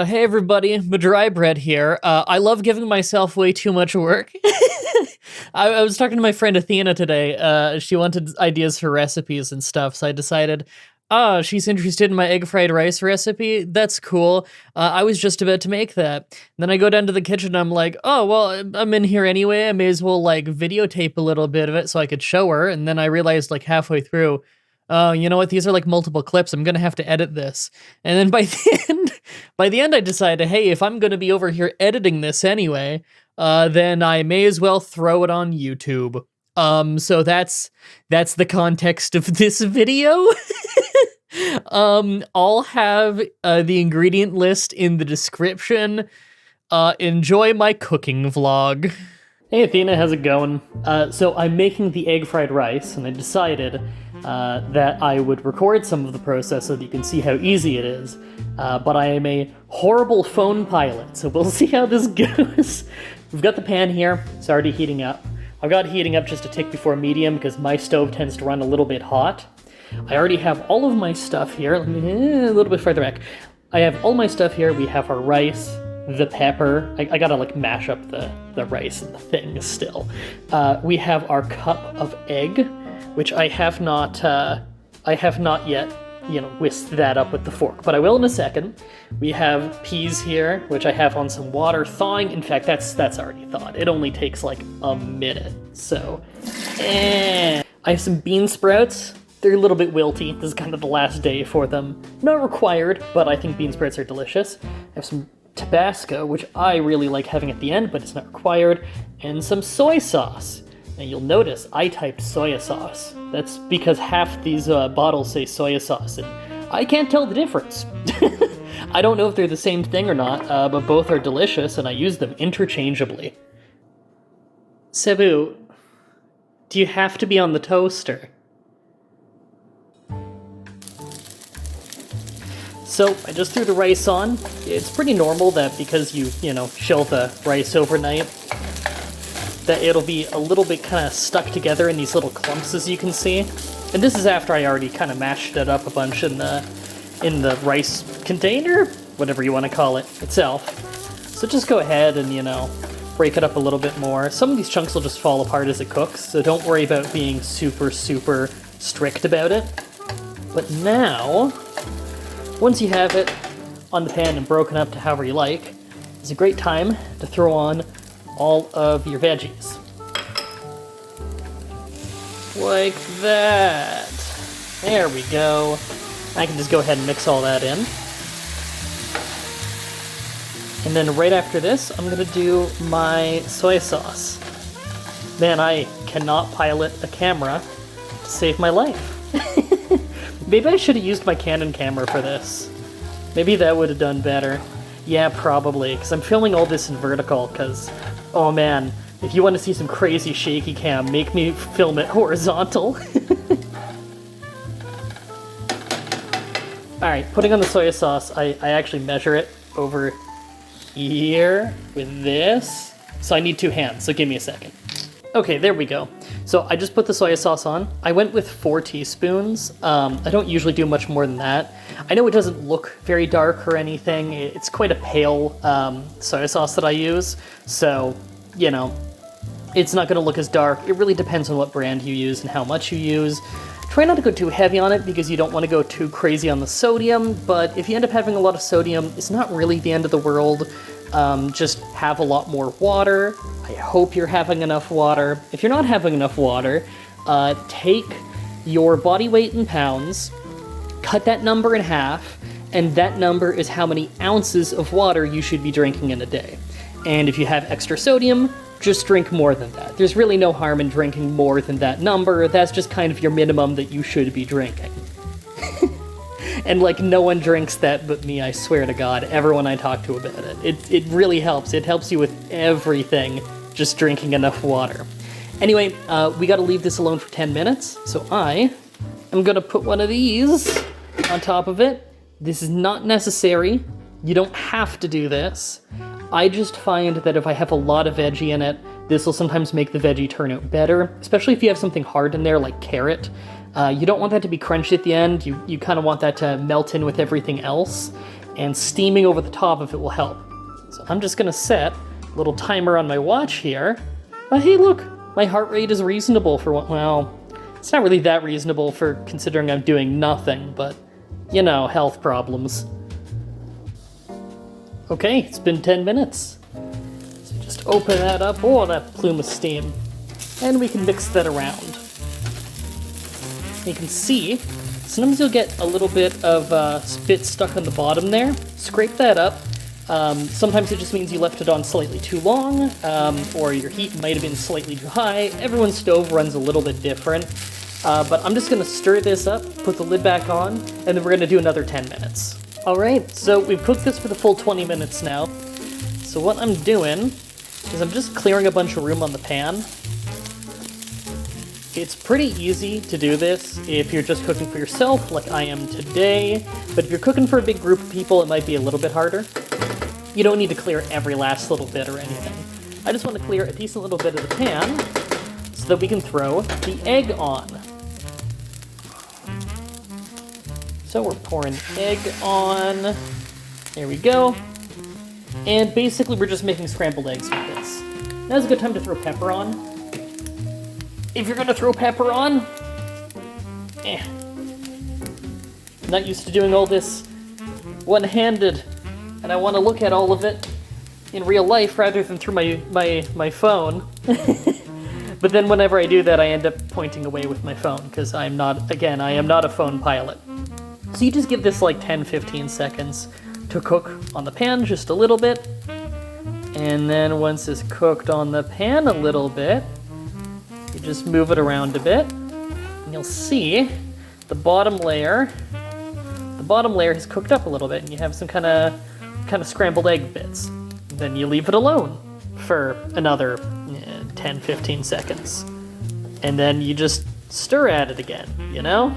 Hey everybody, Mah-Dry-Bread here. I love giving myself way too much work. I was talking to my friend Athena today. She wanted ideas for recipes and stuff, so I decided, she's interested in my egg fried rice recipe. That's cool. I was just about to make that. Then I go down to the kitchen and I'm like, oh, well, I'm in here anyway. I may as well, like, videotape a little bit of it so I could show her. And then I realized, like, halfway through, oh, you know what? These are like multiple clips. I'm gonna have to edit this. And then by the end, I decided, hey, if I'm gonna be over here editing this anyway, then I may as well throw it on YouTube. So that's the context of this video. I'll have the ingredient list in the description. Enjoy my cooking vlog. Hey Athena, how's it going? So I'm making the egg fried rice, and I decided that I would record some of the process so that you can see how easy it is. But I am a horrible phone pilot, so we'll see how this goes. We've got the pan here, it's already heating up. I've got it heating up just a tick before medium because my stove tends to run a little bit hot. I already have all of my stuff here. A little bit further back. I have all my stuff here. We have our rice, the pepper. I gotta like mash up the rice and the things still. We have our cup of egg, which I have not yet, whisked that up with the fork, but I will in a second. We have peas here, which I have on some water thawing. In fact, that's already thawed. It only takes like a minute. So, I have some bean sprouts. They're a little bit wilty. This is kind of the last day for them. Not required, but I think bean sprouts are delicious. I have some Tabasco, which I really like having at the end, but it's not required, and some soy sauce. Now you'll notice I typed soya sauce. That's because half these bottles say soya sauce, and I can't tell the difference. I don't know if they're the same thing or not, but both are delicious, and I use them interchangeably. Cebu, do you have to be on the toaster? So I just threw the rice on. It's pretty normal that because you chill the rice overnight, that it'll be a little bit kind of stuck together in these little clumps, as you can see. And this is after I already kind of mashed it up a bunch in the rice container, whatever you want to call it, itself. So just go ahead and, break it up a little bit more. Some of these chunks will just fall apart as it cooks, so don't worry about being super, super strict about it. But now, once you have it on the pan and broken up to however you like, it's a great time to throw on all of your veggies. Like that. There we go. I can just go ahead and mix all that in. And then right after this, I'm gonna do my soy sauce. Man, I cannot pilot a camera to save my life. Maybe I should have used my Canon camera for this. Maybe that would have done better. Yeah, probably, because I'm filming all this in vertical, because, oh man, if you want to see some crazy shaky cam, make me film it horizontal. Alright, putting on the soy sauce, I actually measure it over here with this. So I need 2 hands, so give me a second. Okay, there we go. So I just put the soy sauce on. I went with 4 teaspoons. I don't usually do much more than that. I know it doesn't look very dark or anything. It's quite a pale soy sauce that I use. So, it's not gonna look as dark. It really depends on what brand you use and how much you use. Try not to go too heavy on it because you don't want to go too crazy on the sodium, but if you end up having a lot of sodium, it's not really the end of the world. Just have a lot more water. I hope you're having enough water. If you're not having enough water, take your body weight in pounds, cut that number in half, and that number is how many ounces of water you should be drinking in a day. And if you have extra sodium, just drink more than that. There's really no harm in drinking more than that number. That's just kind of your minimum that you should be drinking. And no one drinks that but me, I swear to God, everyone I talk to about it. It really helps. It helps you with everything, just drinking enough water. Anyway, we gotta leave this alone for 10 minutes, so I am gonna put one of these on top of it. This is not necessary. You don't have to do this. I just find that if I have a lot of veggie in it, this will sometimes make the veggie turn out better, especially if you have something hard in there like carrot. You don't want that to be crunchy at the end. You kind of want that to melt in with everything else. and steaming over the top of it will help. So I'm just gonna set a little timer on my watch here. But hey, look, my heart rate is reasonable for what, well, it's not really that reasonable for considering I'm doing nothing, but you know, health problems. Okay, it's been 10 minutes. So just open that up. Oh, that plume of steam. And we can mix that around. You can see, sometimes you'll get a little bit of spit stuck on the bottom there. Scrape that up. Sometimes it just means you left it on slightly too long, or your heat might have been slightly too high. Everyone's stove runs a little bit different. But I'm just gonna stir this up, put the lid back on, and then we're gonna do another 10 minutes. All right, so we've cooked this for the full 20 minutes now. So what I'm doing is I'm just clearing a bunch of room on the pan. It's pretty easy to do this if you're just cooking for yourself, like I am today. But if you're cooking for a big group of people, it might be a little bit harder. You don't need to clear every last little bit or anything. I just want to clear a decent little bit of the pan so that we can throw the egg on. So we're pouring egg on. There we go. And basically we're just making scrambled eggs with this. Now's a good time to throw pepper on. If you're gonna throw pepper on, I'm not used to doing all this one-handed, and I want to look at all of it in real life rather than through my phone. But then whenever I do that, I end up pointing away with my phone, because I am not a phone pilot. So you just give this like 10-15 seconds to cook on the pan just a little bit. And then once it's cooked on the pan a little bit, you just move it around a bit, and you'll see the bottom layer has cooked up a little bit, and you have some kind of scrambled egg bits. Then you leave it alone for another 10-15 seconds. And then you just stir at it again, you know?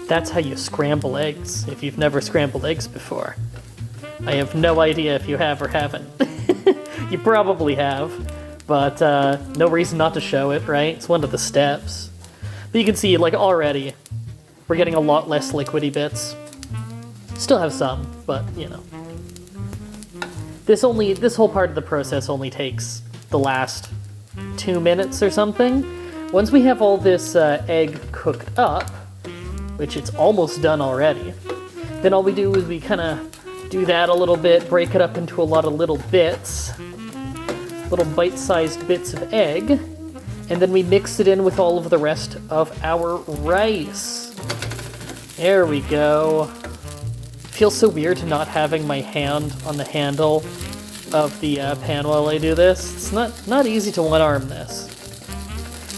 That's how you scramble eggs, if you've never scrambled eggs before. I have no idea if you have or haven't. You probably have, but no reason not to show it, right? It's one of the steps. But you can see, like, already, we're getting a lot less liquidy bits. Still have some, but, you know. This whole part of the process only takes the last 2 minutes or something. Once we have all this egg cooked up, which it's almost done already, then all we do is we kind of do that a little bit, break it up into a lot of little bits, little bite-sized bits of egg, and then we mix it in with all of the rest of our rice. There we go. Feels so weird to not having my hand on the handle of the pan while I do this. It's not easy to one-arm this.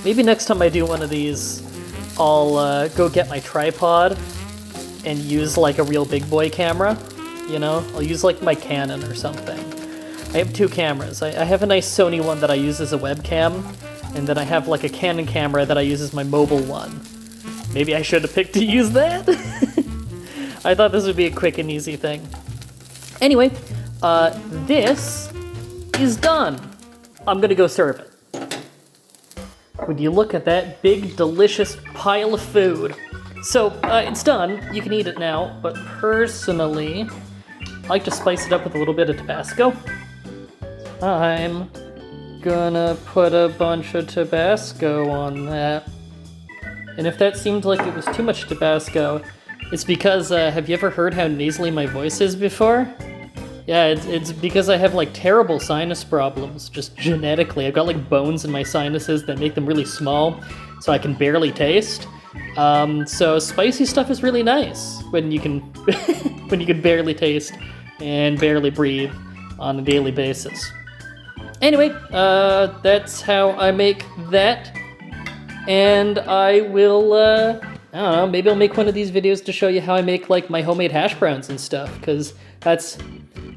Maybe next time I do one of these, I'll go get my tripod and use like a real big boy camera, you know? I'll use like my Canon or something. I have 2 cameras. I have a nice Sony one that I use as a webcam, and then I have like a Canon camera that I use as my mobile one. Maybe I should have picked to use that? I thought this would be a quick and easy thing. Anyway, this is done. I'm gonna go serve it. Would you look at that big, delicious pile of food? So, it's done. You can eat it now, but personally, I like to spice it up with a little bit of Tabasco. I'm gonna put a bunch of Tabasco on that. And if that seemed like it was too much Tabasco, it's because, have you ever heard how nasally my voice is before? Yeah, it's because I have like terrible sinus problems, just genetically. I've got like bones in my sinuses that make them really small, so I can barely taste. So spicy stuff is really nice when you can when you can barely taste and barely breathe on a daily basis. Anyway, that's how I make that, and I will, I don't know, maybe I'll make one of these videos to show you how I make like my homemade hash browns and stuff, because that's,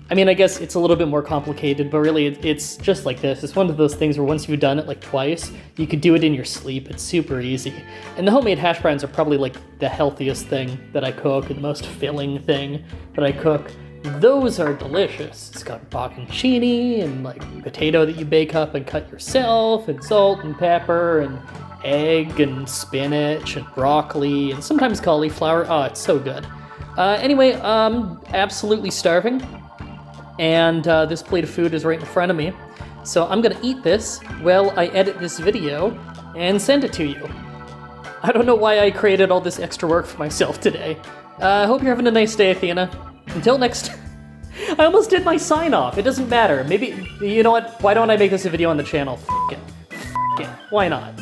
I mean, I guess it's a little bit more complicated, but really it's just like this. It's one of those things where once you've done it like twice, you could do it in your sleep. It's super easy. And the homemade hash browns are probably like the healthiest thing that I cook, and the most filling thing that I cook. Those are delicious. It's got bocconcini and like potato that you bake up and cut yourself, and salt and pepper and egg and spinach and broccoli and sometimes cauliflower. Oh, it's so good. Anyway, I'm absolutely starving, and this plate of food is right in front of me. So I'm gonna eat this while I edit this video and send it to you. I don't know why I created all this extra work for myself today. I hope you're having a nice day, Athena. Until next time. I almost did my sign off. It doesn't matter. Maybe, you know what? Why don't I make this a video on the channel? F it. Why not?